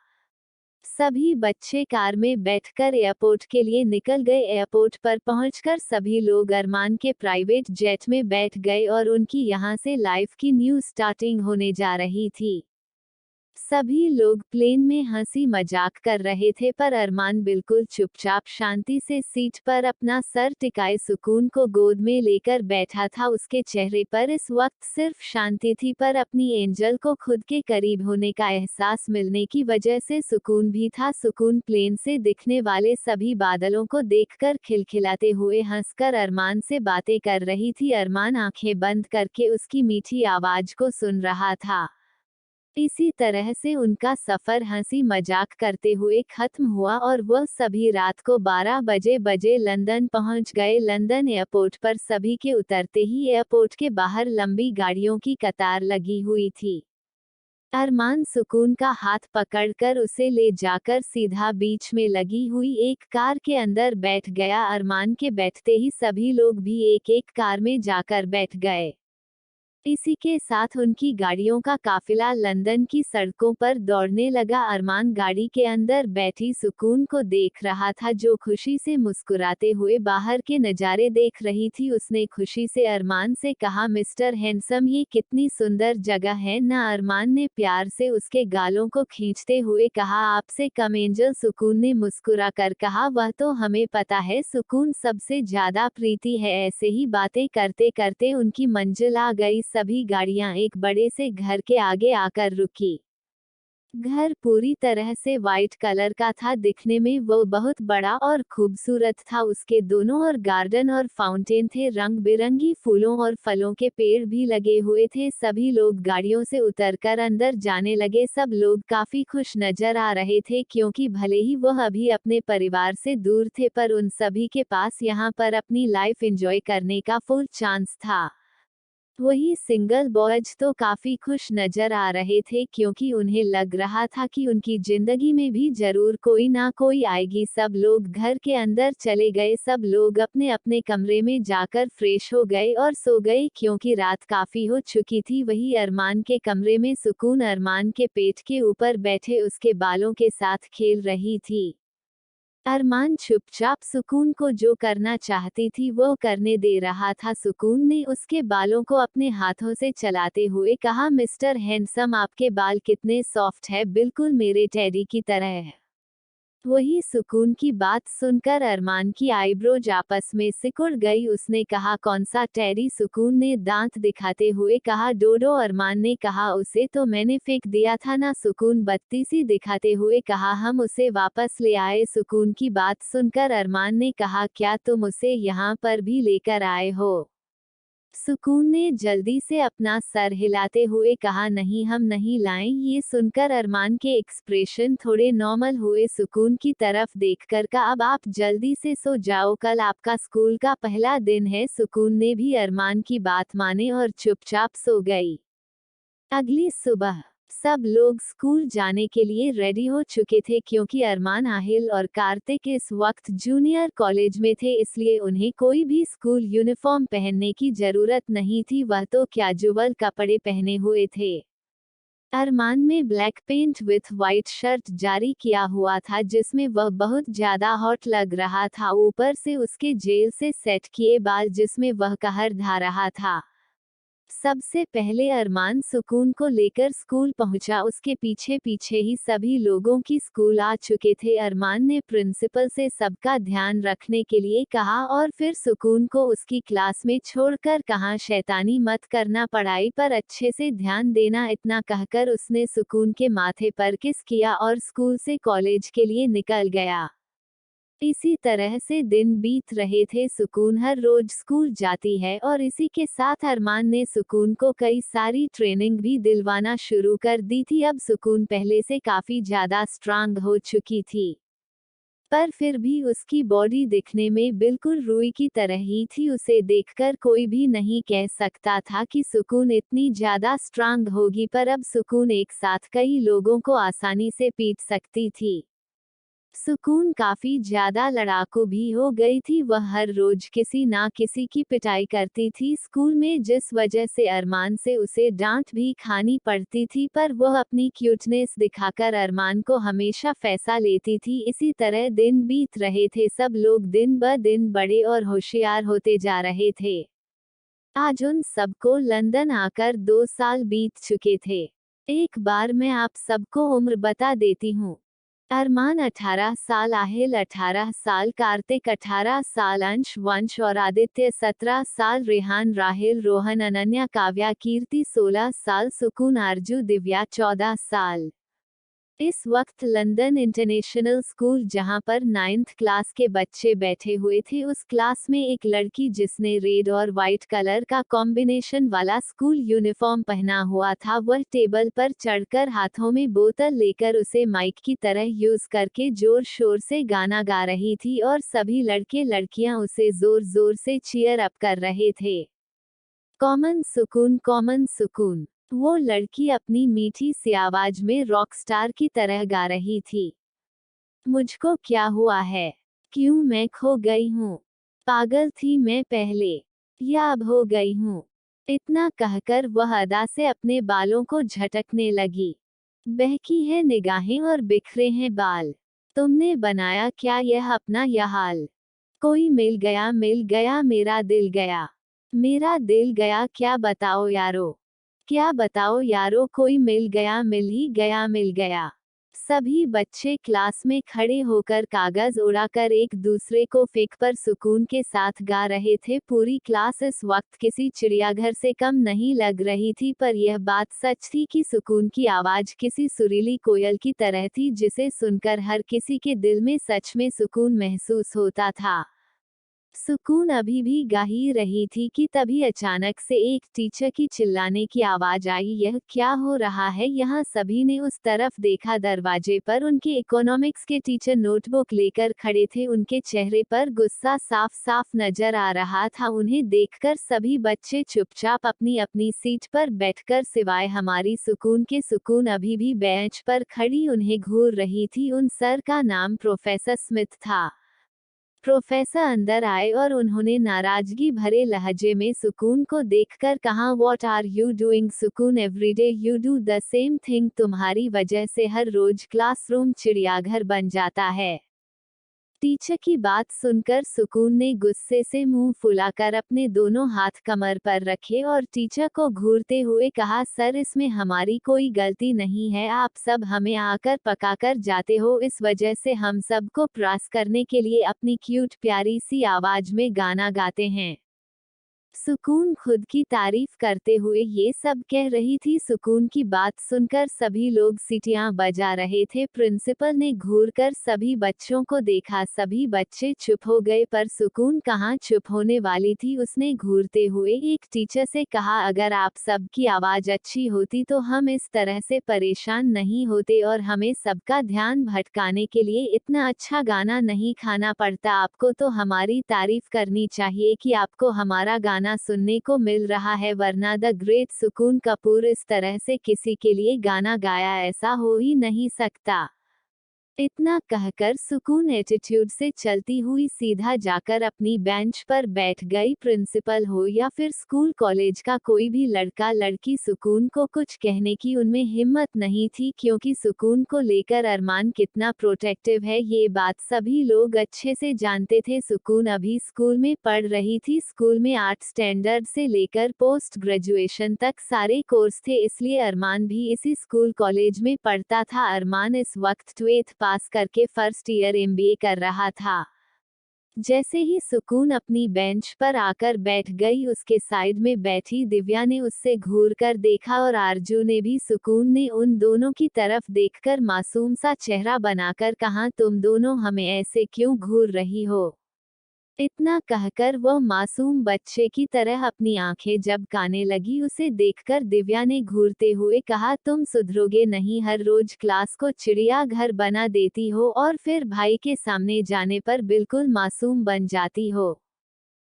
S1: सभी बच्चे कार में बैठकर एयरपोर्ट के लिए निकल गए। एयरपोर्ट पर पहुंचकर सभी लोग अरमान के प्राइवेट जेट में बैठ गए और उनकी यहां से लाइफ की न्यू स्टार्टिंग होने जा रही थी। सभी लोग प्लेन में हंसी मजाक कर रहे थे, पर अरमान बिल्कुल चुपचाप शांति से सीट पर अपना सर टिकाए सुकून को गोद में लेकर बैठा था। उसके चेहरे पर इस वक्त सिर्फ शांति थी, पर अपनी एंजल को खुद के करीब होने का एहसास मिलने की वजह से सुकून भी था। सुकून प्लेन से दिखने वाले सभी बादलों को देखकर खिलखिलाते हुए हंसकर अरमान से बातें कर रही थी। अरमान आंखें बंद करके उसकी मीठी आवाज को सुन रहा था। इसी तरह से उनका सफर हंसी मजाक करते हुए खत्म हुआ और वह सभी रात को 12 बजे लंदन पहुंच गए। लंदन एयरपोर्ट पर सभी के उतरते ही एयरपोर्ट के बाहर लंबी गाड़ियों की कतार लगी हुई थी। अरमान सुकून का हाथ पकड़कर उसे ले जाकर सीधा बीच में लगी हुई एक कार के अंदर बैठ गया। अरमान के बैठते ही सभी लोग भी एक एक कार में जाकर बैठ गए। इसी के साथ उनकी गाड़ियों का काफिला लंदन की सड़कों पर दौड़ने लगा। अरमान गाड़ी के अंदर बैठी सुकून को देख रहा था, जो खुशी से मुस्कुराते हुए बाहर के नज़ारे देख रही थी। उसने खुशी से अरमान से कहा, मिस्टर हैंडसम, ये कितनी सुंदर जगह है ना। अरमान ने प्यार से उसके गालों को खींचते हुए कहा, आपसे कम एंजल। सुकून ने मुस्कुरा कर कहा, वह तो हमें पता है। सुकून सबसे ज्यादा प्रीति है। ऐसे ही बातें करते करते उनकी मंजिल आ गई। सभी गाड़ियां एक बड़े से घर के आगे आकर रुकी। घर पूरी तरह से वाइट कलर का था। दिखने में वो बहुत बड़ा और खूबसूरत था। उसके दोनों ओर गार्डन और फाउंटेन थे। रंग बिरंगी फूलों और फलों के पेड़ भी लगे हुए थे। सभी लोग गाड़ियों से उतरकर अंदर जाने लगे। सब लोग काफी खुश नजर आ रहे थे, क्योंकि भले ही वह अभी अपने परिवार से दूर थे, पर उन सभी के पास यहाँ पर अपनी लाइफ एंजॉय करने का फुल चांस था। वही सिंगल बॉयज तो काफी खुश नजर आ रहे थे, क्योंकि उन्हें लग रहा था कि उनकी जिंदगी में भी जरूर कोई ना कोई आएगी। सब लोग घर के अंदर चले गए। सब लोग अपने अपने कमरे में जाकर फ्रेश हो गए और सो गए, क्योंकि रात काफी हो चुकी थी। वही अरमान के कमरे में सुकून अरमान के पेट के ऊपर बैठे उसके बालों के साथ खेल रही थी। अरमान चुपचाप सुकून को जो करना चाहती थी वो करने दे रहा था। सुकून ने उसके बालों को अपने हाथों से चलाते हुए कहा, मिस्टर हैंडसम, आपके बाल कितने सॉफ्ट है, बिल्कुल मेरे टेडी की तरह है। वही सुकून की बात सुनकर अरमान की आईब्रोज आपस में सिकुड़ गई। उसने कहा, कौन सा टेडी? सुकून ने दांत दिखाते हुए कहा, डोडो। अरमान ने कहा, उसे तो मैंने फेंक दिया था ना। सुकून बत्ती सी दिखाते हुए कहा, हम उसे वापस ले आए। सुकून की बात सुनकर अरमान ने कहा, क्या तुम उसे यहाँ पर भी लेकर आए हो? सुकून ने जल्दी से अपना सर हिलाते हुए कहा, नहीं, हम नहीं लाए। ये सुनकर अरमान के एक्सप्रेशन थोड़े नॉर्मल हुए। सुकून की तरफ देखकर कहा, अब आप जल्दी से सो जाओ, कल आपका स्कूल का पहला दिन है। सुकून ने भी अरमान की बात माने और चुपचाप सो गई। अगली सुबह सब लोग स्कूल जाने के लिए रेडी हो चुके थे। क्योंकि अरमान, आहिल और कार्तिक इस वक्त जूनियर कॉलेज में थे, इसलिए उन्हें कोई भी स्कूल यूनिफॉर्म पहनने की जरूरत नहीं थी। वह तो कैजुअल कपड़े पहने हुए थे। अरमान में black pant with white shirt जारी किया हुआ था, जिसमें वह बहुत ज्यादा हॉट लग रहा था। ऊपर से उसके जेल से सेट किए बाल, जिसमें वह कहर ढा रहा था। सबसे पहले अरमान सुकून को लेकर स्कूल पहुंचा। उसके पीछे पीछे ही सभी लोगों की स्कूल आ चुके थे। अरमान ने प्रिंसिपल से सबका ध्यान रखने के लिए कहा और फिर सुकून को उसकी क्लास में छोड़कर कहा, शैतानी मत करना, पढ़ाई पर अच्छे से ध्यान देना। इतना कहकर उसने सुकून के माथे पर किस किया और स्कूल से कॉलेज के लिए निकल गया। इसी तरह से दिन बीत रहे थे। सुकून हर रोज स्कूल जाती है और इसी के साथ अरमान ने सुकून को कई सारी ट्रेनिंग भी दिलवाना शुरू कर दी थी। अब सुकून पहले से काफी ज्यादा स्ट्रांग हो चुकी थी, पर फिर भी उसकी बॉडी दिखने में बिल्कुल रुई की तरह ही थी। उसे देखकर कोई भी नहीं कह सकता था कि सुकून इतनी ज्यादा स्ट्रांग होगी, पर अब सुकून एक साथ कई लोगों को आसानी से पीट सकती थी। सुकून काफी ज्यादा लड़ाकू भी हो गई थी। वह हर रोज किसी ना किसी की पिटाई करती थी स्कूल में, जिस वजह से अरमान से उसे डांट भी खानी पड़ती थी, पर वह अपनी क्यूटनेस दिखाकर अरमान को हमेशा फैसा लेती थी। इसी तरह दिन बीत रहे थे। सब लोग दिन ब दिन बड़े और होशियार होते जा रहे थे। आज उन सबको लंदन आकर 2 साल बीत चुके थे। एक बार मैं आप सबको उम्र बता देती हूँ। अरमान 18 साल, आहिल 18 साल, कार्तिक 18 साल, अंश, वंश और आदित्य 17 साल, रेहान, राहिल, रोहन, अनन्या, काव्या, कीर्ति 16 साल, सुकून, आरजू, दिव्या 14 साल। इस वक्त लंदन इंटरनेशनल स्कूल, जहां पर 9th क्लास के बच्चे बैठे हुए थे, उस क्लास में एक लड़की जिसने रेड और वाइट कलर का कॉम्बिनेशन वाला स्कूल यूनिफॉर्म पहना हुआ था, वह टेबल पर चढ़कर हाथों में बोतल लेकर उसे माइक की तरह यूज करके जोर शोर से गाना गा रही थी और सभी लड़के लड़कियां उसे जोर जोर से चीयर अप कर रहे थे। कॉमन सुकून, कॉमन सुकून। वो लड़की अपनी मीठी सी आवाज में रॉकस्टार की तरह गा रही थी। मुझको क्या हुआ है? क्यों मैं खो गई हूँ? पागल थी मैं पहले, या अब हो गई हूँ? इतना कहकर वह अदा से अपने बालों को झटकने लगी। बहकी है निगाहें और बिखरे हैं बाल। तुमने बनाया क्या यह अपना यह हाल? कोई मिल गया मेरा दिल गया। मेरा दिल गया, क्या बताओ यारो? क्या बताओ यारो, कोई मिल ही गया। सभी बच्चे क्लास में खड़े होकर कागज उड़ाकर एक दूसरे को फेंक पर सुकून के साथ गा रहे थे। पूरी क्लास इस वक्त किसी चिड़ियाघर से कम नहीं लग रही थी, पर यह बात सच थी कि सुकून की आवाज किसी सुरीली कोयल की तरह थी, जिसे सुनकर हर किसी के दिल में सच में सुकून महसूस होता था। सुकून अभी भी गा ही रही थी कि तभी अचानक से एक टीचर की चिल्लाने की आवाज आई, यह क्या हो रहा है यहाँ? सभी ने उस तरफ देखा। दरवाजे पर उनके इकोनॉमिक्स के टीचर नोटबुक लेकर खड़े थे। उनके चेहरे पर गुस्सा साफ साफ नजर आ रहा था। उन्हें देखकर सभी बच्चे चुपचाप अपनी अपनी सीट पर बैठकर, सिवाय हमारी सुकून के। सुकून अभी भी बेंच पर खड़ी उन्हें घूर रही थी। उन सर का नाम प्रोफेसर स्मिथ था। प्रोफेसर अंदर आए और उन्होंने नाराजगी भरे लहजे में सुकून को देखकर कहा, व्हाट आर यू डूइंग सुकून? Everyday you do the same thing. तुम्हारी वजह से हर रोज क्लासरूम चिड़ियाघर बन जाता है। टीचर की बात सुनकर सुकून ने गुस्से से मुंह फुलाकर अपने दोनों हाथ कमर पर रखे और टीचर को घूरते हुए कहा, सर इसमें हमारी कोई गलती नहीं है, आप सब हमें आकर पकाकर जाते हो, इस वजह से हम सबको प्यास करने के लिए अपनी क्यूट प्यारी सी आवाज में गाना गाते हैं। सुकून खुद की तारीफ करते हुए ये सब कह रही थी। सुकून की बात सुनकर सभी लोग सीटियां बजा रहे थे। प्रिंसिपल ने घूरकर सभी बच्चों को देखा, सभी बच्चे चुप हो गए, पर सुकून कहाँ चुप होने वाली थी। उसने घूरते हुए एक टीचर से कहा, अगर आप सबकी आवाज अच्छी होती तो हम इस तरह से परेशान नहीं होते और हमें सबका ध्यान भटकाने के लिए इतना अच्छा गाना नहीं खाना पड़ता। आपको तो हमारी तारीफ करनी चाहिए कि आपको हमारा गाना सुनने को मिल रहा है, वरना द ग्रेट सुकून कपूर इस तरह से किसी के लिए गाना गाया, ऐसा हो ही नहीं सकता। इतना कहकर सुकून एटीट्यूड से चलती हुई सीधा जाकर अपनी बेंच पर बैठ गई। प्रिंसिपल हो या फिर स्कूल कॉलेज का कोई भी लड़का लड़की, सुकून को कुछ कहने की उनमें हिम्मत नहीं थी, क्योंकि सुकून को लेकर अरमान कितना प्रोटेक्टिव है ये बात सभी लोग अच्छे से जानते थे। सुकून अभी स्कूल में पढ़ रही थी। स्कूल में 8 स्टैंडर्ड से लेकर पोस्ट ग्रेजुएशन तक सारे कोर्स थे, इसलिए अरमान भी इसी स्कूल कॉलेज में पढ़ता था। अरमान इस वक्त 12th पास करके फर्स्ट ईयर एमबीए कर रहा था। जैसे ही सुकून अपनी बेंच पर आकर बैठ गई, उसके साइड में बैठी दिव्या ने उससे घूरकर देखा और आरजू ने भी। सुकून ने उन दोनों की तरफ देखकर मासूम सा चेहरा बनाकर कहा, तुम दोनों हमें ऐसे क्यों घूर रही हो। इतना कहकर वह मासूम बच्चे की तरह अपनी आंखें झपकाने लगी। उसे देखकर दिव्या ने घूरते हुए कहा, तुम सुधरोगे नहीं, हर रोज क्लास को चिड़ियाघर बना देती हो और फिर भाई के सामने जाने पर बिल्कुल मासूम बन जाती हो।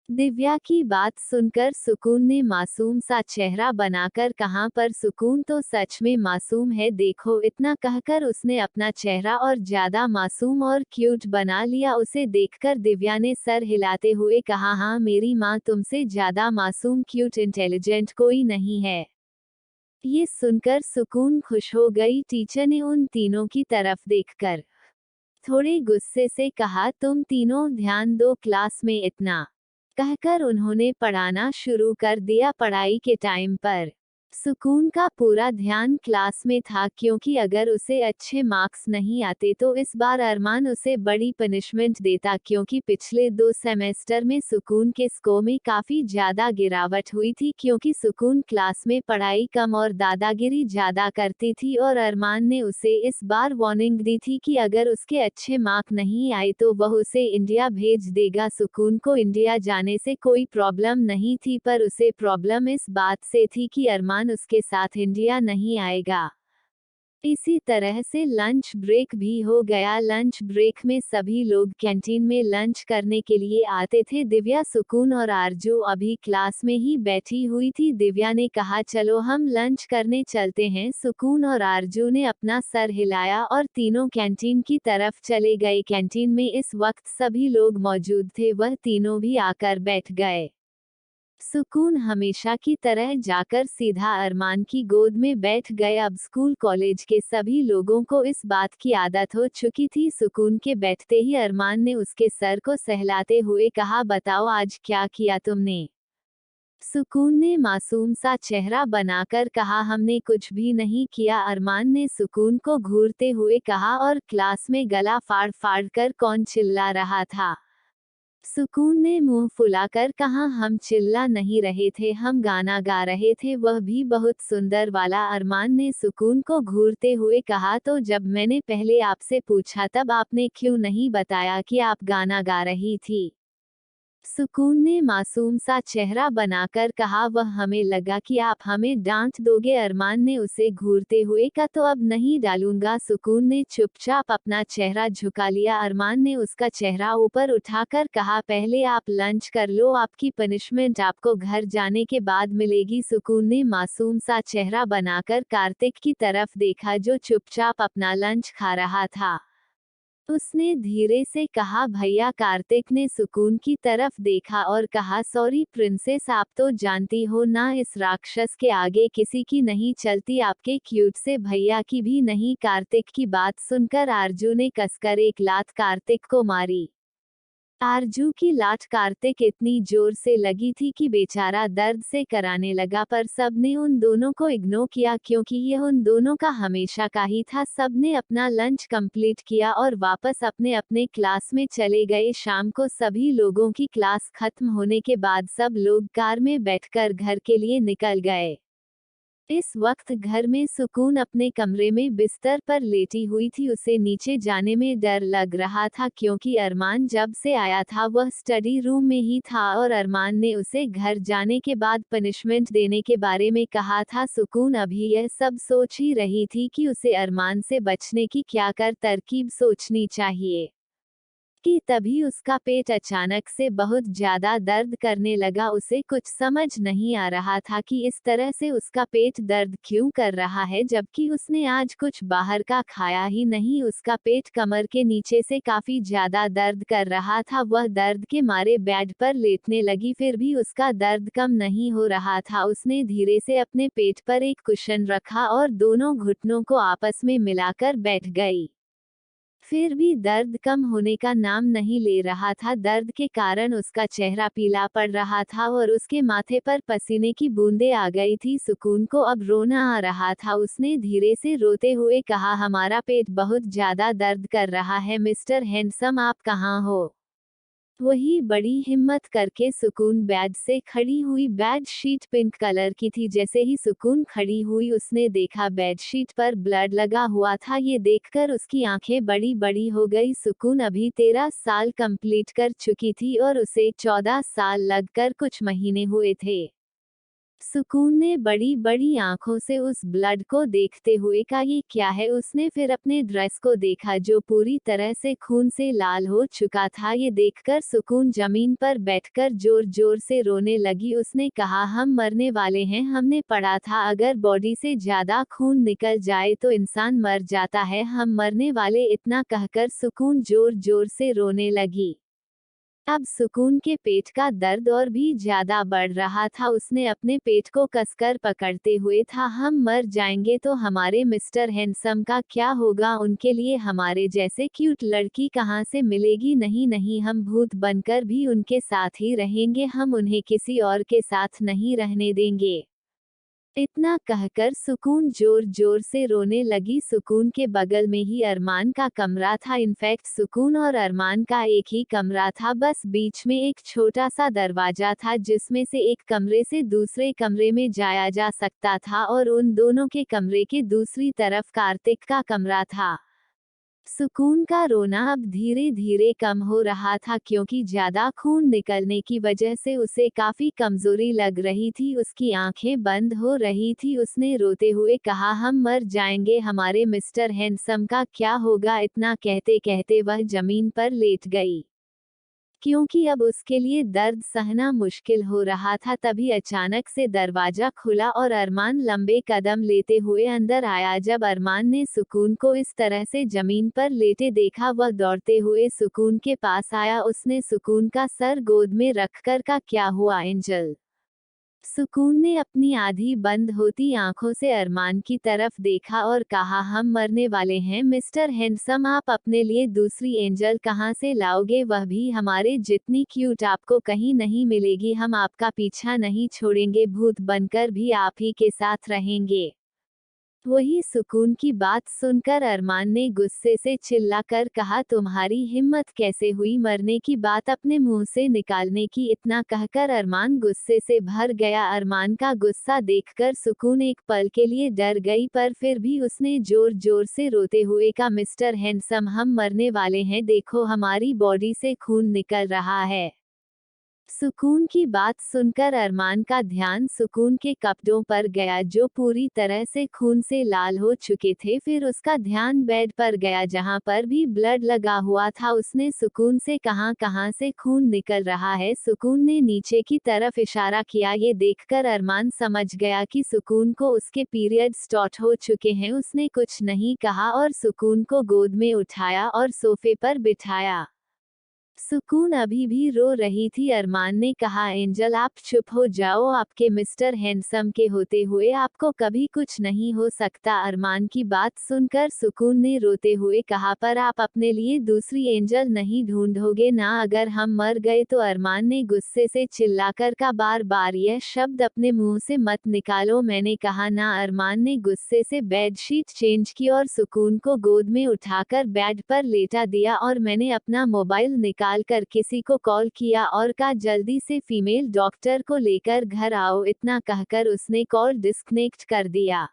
S1: दिव्या की बात सुनकर सुकून ने मासूम सा चेहरा बनाकर कहा, पर सुकून तो सच में मासूम है, देखो। इतना कहकर उसने अपना चेहरा और ज्यादा मासूम और क्यूट बना लिया। उसे देखकर दिव्या ने सर हिलाते हुए कहा, हाँ मेरी माँ तुमसे ज्यादा मासूम क्यूट इंटेलिजेंट कोई नहीं है। ये सुनकर सुकून खुश हो गई। टीचर ने उन तीनों की तरफ देखकर थोड़े गुस्से से कहा, तुम तीनों ध्यान दो क्लास में। इतना कहकर उन्होंने पढ़ाना शुरू कर दिया। पढ़ाई के टाइम पर सुकून का पूरा ध्यान क्लास में था, क्योंकि अगर उसे अच्छे मार्क्स नहीं आते तो इस बार अरमान उसे बड़ी पनिशमेंट देता, क्योंकि पिछले 2 सेमेस्टर में सुकून के स्कोर में काफी ज्यादा गिरावट हुई थी, क्योंकि सुकून क्लास में पढ़ाई कम और दादागिरी ज्यादा करती थी। और अरमान ने उसे इस बार वार्निंग दी थी कि अगर उसके अच्छे मार्क नहीं आए तो वह उसे इंडिया भेज देगा। सुकून को इंडिया जाने से कोई प्रॉब्लम नहीं थी, पर उसे प्रॉब्लम इस बात से थी कि अरमान उसके साथ इंडिया नहीं आएगा। इसी तरह से लंच ब्रेक भी हो गया। लंच ब्रेक में सभी लोग कैंटीन में लंच करने के लिए आते थे। दिव्या, सुकून और आरजू अभी क्लास में ही बैठी हुई थी। दिव्या ने कहा, चलो हम लंच करने चलते हैं। सुकून और आरजू ने अपना सर हिलाया और तीनों कैंटीन की तरफ चले गए। कैंटीन में इस वक्त सभी लोग मौजूद थे, वह तीनों भी आकर बैठ गए। सुकून हमेशा की तरह जाकर सीधा अरमान की गोद में बैठ गए। अब स्कूल कॉलेज के सभी लोगों को इस बात की आदत हो चुकी थी। सुकून के बैठते ही अरमान ने उसके सर को सहलाते हुए कहा, बताओ आज क्या किया तुमने। सुकून ने मासूम सा चेहरा बनाकर कहा, हमने कुछ भी नहीं किया। अरमान ने सुकून को घूरते हुए कहा, और क्लास में गला फाड़ फाड़ कर कौन चिल्ला रहा था। सुकून ने मुंह फुलाकर कहा, हम चिल्ला नहीं रहे थे, हम गाना गा रहे थे, वह भी बहुत सुंदर वाला। अरमान ने सुकून को घूरते हुए कहा, तो जब मैंने पहले आपसे पूछा तब आपने क्यों नहीं बताया कि आप गाना गा रही थी। सुकून ने मासूम सा चेहरा बनाकर कहा, वह हमें लगा कि आप हमें डांट दोगे। अरमान ने उसे घूरते हुए कहा, तो अब नहीं डालूंगा। सुकून ने चुपचाप अपना चेहरा झुका लिया। अरमान ने उसका चेहरा ऊपर उठाकर कहा, पहले आप लंच कर लो, आपकी पनिशमेंट आपको घर जाने के बाद मिलेगी। सुकून ने मासूम सा चेहरा बनाकर कार्तिक की तरफ देखा, जो चुपचाप अपना लंच खा रहा था। उसने धीरे से कहा। भैया। कार्तिक ने सुकून की तरफ देखा और कहा, सॉरी प्रिंसेस, आप तो जानती हो ना, इस राक्षस के आगे किसी की नहीं चलती, आपके क्यूट से भैया की भी नहीं। कार्तिक की बात सुनकर आरजू ने कसकर एक लात कार्तिक को मारी। आरजू की लात कार्तिक इतनी जोर से लगी थी कि बेचारा दर्द से कराने लगा, पर सबने उन दोनों को इग्नोर किया क्योंकि यह उन दोनों का हमेशा का ही था। सबने अपना लंच कंप्लीट किया और वापस अपने अपने क्लास में चले गए। शाम को सभी लोगों की क्लास खत्म होने के बाद सब लोग कार में बैठकर घर के लिए निकल गए। इस वक्त घर में सुकून अपने कमरे में बिस्तर पर लेटी हुई थी। उसे नीचे जाने में डर लग रहा था क्योंकि अरमान जब से आया था वह स्टडी रूम में ही था और अरमान ने उसे घर जाने के बाद पनिशमेंट देने के बारे में कहा था। सुकून अभी यह सब सोच ही रही थी कि उसे अरमान से बचने की क्या कर तरकीब सोचनी चाहिए कि तभी उसका पेट अचानक से बहुत ज्यादा दर्द करने लगा। उसे कुछ समझ नहीं आ रहा था कि इस तरह से उसका पेट दर्द क्यों कर रहा है, जबकि उसने आज कुछ बाहर का खाया ही नहीं। उसका पेट कमर के नीचे से काफी ज्यादा दर्द कर रहा था। वह दर्द के मारे बेड पर लेटने लगी, फिर भी उसका दर्द कम नहीं हो रहा था। उसने धीरे से अपने पेट पर एक कुशन रखा और दोनों घुटनों को आपस में मिलाकर बैठ गई। फिर भी दर्द कम होने का नाम नहीं ले रहा था। दर्द के कारण उसका चेहरा पीला पड़ रहा था और उसके माथे पर पसीने की बूंदें आ गई थी। सुकून को अब रोना आ रहा था। उसने धीरे से रोते हुए कहा, हमारा पेट बहुत ज्यादा दर्द कर रहा है। मिस्टर हैंडसम, आप कहाँ हो? वही बड़ी हिम्मत करके सुकून बेड से खड़ी हुई। बेड शीट पिंक कलर की थी। जैसे ही सुकून खड़ी हुई उसने देखा बेड शीट पर ब्लड लगा हुआ था। ये देखकर उसकी आंखें बड़ी बड़ी हो गई। सुकून अभी 13 साल कंप्लीट कर चुकी थी और उसे 14 साल लगकर कुछ महीने हुए थे। सुकून ने बड़ी बड़ी आंखों से उस ब्लड को देखते हुए कहा, ये क्या है? उसने फिर अपने ड्रेस को देखा जो पूरी तरह से खून से लाल हो चुका था। ये देखकर सुकून जमीन पर बैठकर जोर जोर से रोने लगी। उसने कहा, हम मरने वाले हैं। हमने पढ़ा था अगर बॉडी से ज्यादा खून निकल जाए तो इंसान मर जाता है। हम मरने वाले। इतना कहकर सुकून जोर जोर से रोने लगी। अब सुकून के पेट का दर्द और भी ज्यादा बढ़ रहा था। उसने अपने पेट को कसकर पकड़ते हुए था, हम मर जाएंगे तो हमारे मिस्टर हैंडसम का क्या होगा? उनके लिए हमारे जैसे क्यूट लड़की कहाँ से मिलेगी? नहीं नहीं, हम भूत बनकर भी उनके साथ ही रहेंगे। हम उन्हें किसी और के साथ नहीं रहने देंगे। इतना कहकर सुकून जोर जोर से रोने लगी। सुकून के बगल में ही अरमान का कमरा था। इनफैक्ट सुकून और अरमान का एक ही कमरा था, बस बीच में एक छोटा सा दरवाजा था जिसमें से एक कमरे से दूसरे कमरे में जाया जा सकता था और उन दोनों के कमरे के दूसरी तरफ कार्तिक का कमरा था। सुकून का रोना अब धीरे धीरे कम हो रहा था क्योंकि ज्यादा खून निकलने की वजह से उसे काफी कमजोरी लग रही थी। उसकी आंखें बंद हो रही थी। उसने रोते हुए कहा, हम मर जाएंगे। हमारे मिस्टर हैंडसम का क्या होगा? इतना कहते कहते वह जमीन पर लेट गई क्योंकि अब उसके लिए दर्द सहना मुश्किल हो रहा था। तभी अचानक से दरवाजा खुला और अरमान लंबे कदम लेते हुए अंदर आया। जब अरमान ने सुकून को इस तरह से जमीन पर लेटे देखा, वह दौड़ते हुए सुकून के पास आया। उसने सुकून का सर गोद में रखकर कहा, क्या हुआ एंजल? सुकून ने अपनी आधी बंद होती आंखों से अरमान की तरफ देखा और कहा, हम मरने वाले हैं मिस्टर हैंडसम। आप अपने लिए दूसरी एंजल कहां से लाओगे? वह भी हमारे जितनी क्यूट आपको कहीं नहीं मिलेगी। हम आपका पीछा नहीं छोड़ेंगे। भूत बनकर भी आप ही के साथ रहेंगे। वही सुकून की बात सुनकर अरमान ने गुस्से से चिल्लाकर कहा, तुम्हारी हिम्मत कैसे हुई मरने की बात अपने मुंह से निकालने की? इतना कहकर अरमान गुस्से से भर गया। अरमान का गुस्सा देखकर सुकून एक पल के लिए डर गई, पर फिर भी उसने जोर जोर से रोते हुए कहा, मिस्टर हैंडसम, हम मरने वाले हैं। देखो हमारी बॉडी से खून निकल रहा है। सुकून की बात सुनकर अरमान का ध्यान सुकून के कपड़ों पर गया जो पूरी तरह से खून से लाल हो चुके थे। फिर उसका ध्यान बेड पर गया जहां पर भी ब्लड लगा हुआ था। उसने सुकून से कहा, कहां से खून निकल रहा है। सुकून ने नीचे की तरफ इशारा किया। ये देखकर अरमान समझ गया कि सुकून को उसके पीरियड स्टार्ट हो चुके हैं। उसने कुछ नहीं कहा और सुकून को गोद में उठाया और सोफे पर बिठाया। सुकून अभी भी रो रही थी। अरमान ने कहा, एंजल आप चुप हो जाओ, आपके मिस्टर हैंडसम के होते हुए आपको कभी कुछ नहीं हो सकता। अरमान की बात सुनकर सुकून ने रोते हुए कहा, पर आप अपने लिए दूसरी एंजल नहीं ढूंढोगे ना? अगर हम मर गए तो? अरमान ने गुस्से से चिल्लाकर कहा, बार बार यह शब्द अपने मुंह से मत निकालो, मैंने कहा ना। अरमान ने गुस्से से बेडशीट चेंज की और सुकून को गोद में उठाकर बेड पर लेटा दिया और मैंने अपना मोबाइल निकाल कर किसी को कॉल किया और कहा, जल्दी से फीमेल डॉक्टर को लेकर घर आओ। इतना कहकर उसने कॉल डिस्कनेक्ट कर दिया।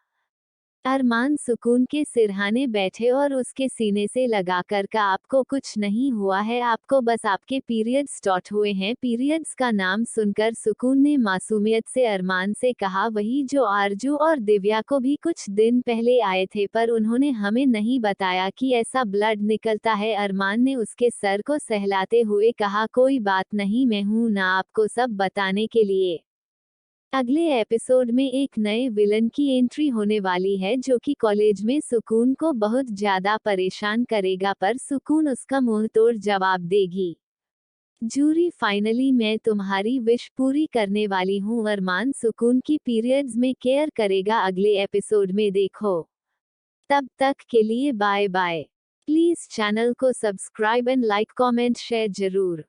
S1: अरमान सुकून के सिरहाने बैठे और उसके सीने से लगाकर कहा, आपको कुछ नहीं हुआ है, आपको बस आपके पीरियड्स स्टार्ट हुए हैं। पीरियड्स का नाम सुनकर सुकून ने मासूमियत से अरमान से कहा, वही जो आरजू और दिव्या को भी कुछ दिन पहले आए थे, पर उन्होंने हमें नहीं बताया कि ऐसा ब्लड निकलता है। अरमान ने उसके सर को सहलाते हुए कहा, कोई बात नहीं, मैं हूं ना आपको सब बताने के लिए। अगले एपिसोड में एक नए विलन की एंट्री होने वाली है जो कि कॉलेज में सुकून को बहुत ज्यादा परेशान करेगा, पर सुकून उसका मुंह तोड़ जवाब देगी। जूरी, फाइनली मैं तुम्हारी विश पूरी करने वाली हूँ। अरमान सुकून की पीरियड्स में केयर करेगा। अगले एपिसोड में देखो। तब तक के लिए बाय बाय। प्लीज चैनल को subscribe and like comment share जरूर।